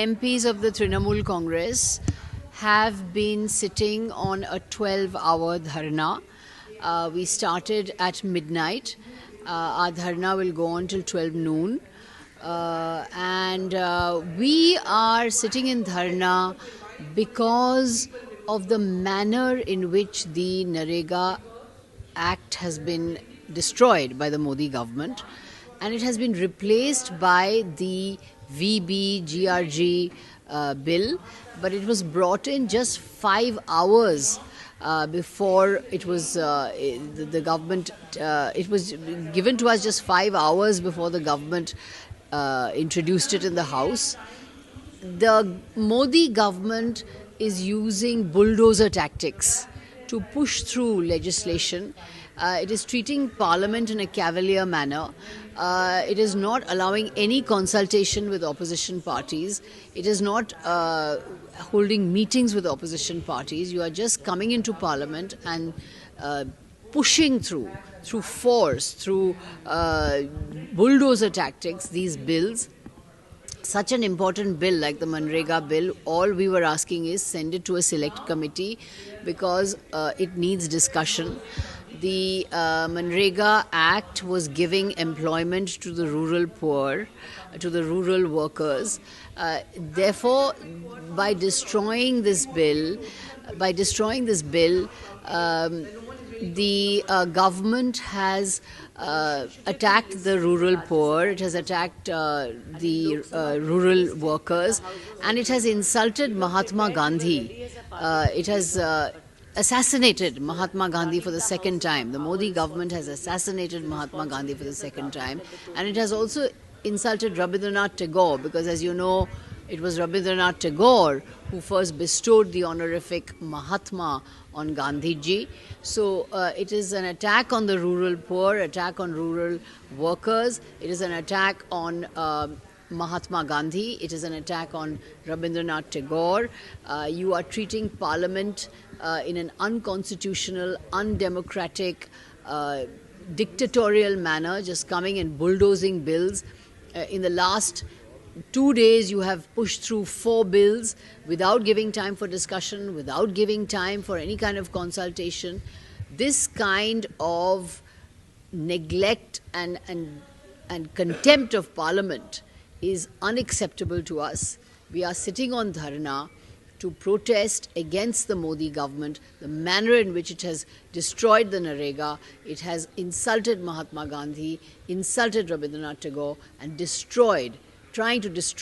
MPs of the Trinamool Congress have been sitting on a 12-hour dharna. We started at midnight. Our dharna will go on till 12 noon. We are sitting in dharna because of the manner in which the Narega Act has been destroyed by the Modi government, and it has been replaced by the VBGRG bill, but it was brought in just 5 hours before it was the government. It was given to us just 5 hours before the government introduced it in the House. The Modi government is using bulldozer tactics to push through legislation. It is treating Parliament in a cavalier manner. It is not allowing any consultation with opposition parties. It is not holding meetings with opposition parties. You are just coming into Parliament and pushing through force, through bulldozer tactics, these bills. Such an important bill like the Manrega bill, all we were asking is send it to a select committee because it needs discussion. The Manrega Act was giving employment to the rural poor, to the rural workers. Therefore, by destroying this bill, the government has attacked the rural poor, it has attacked the rural workers, and it has insulted Mahatma Gandhi. It has assassinated Mahatma Gandhi for the second time. The Modi government has assassinated Mahatma Gandhi for the second time, and it has also insulted Rabindranath Tagore, because as you know, it was Rabindranath Tagore who first bestowed the honorific Mahatma on Gandhiji. So it is an attack on the rural poor, attack on rural workers. It is an attack on Mahatma Gandhi. It is an attack on Rabindranath Tagore. You are treating Parliament in an unconstitutional, undemocratic, dictatorial manner, just coming and bulldozing bills. In the last 2 days, you have pushed through 4 bills without giving time for discussion, without giving time for any kind of consultation. This kind of neglect and contempt of Parliament is unacceptable to us. We are sitting on dharna to protest against the Modi government, the manner in which it has destroyed the Narega. It has insulted Mahatma Gandhi, insulted Rabindranath Tagore, and trying to destroy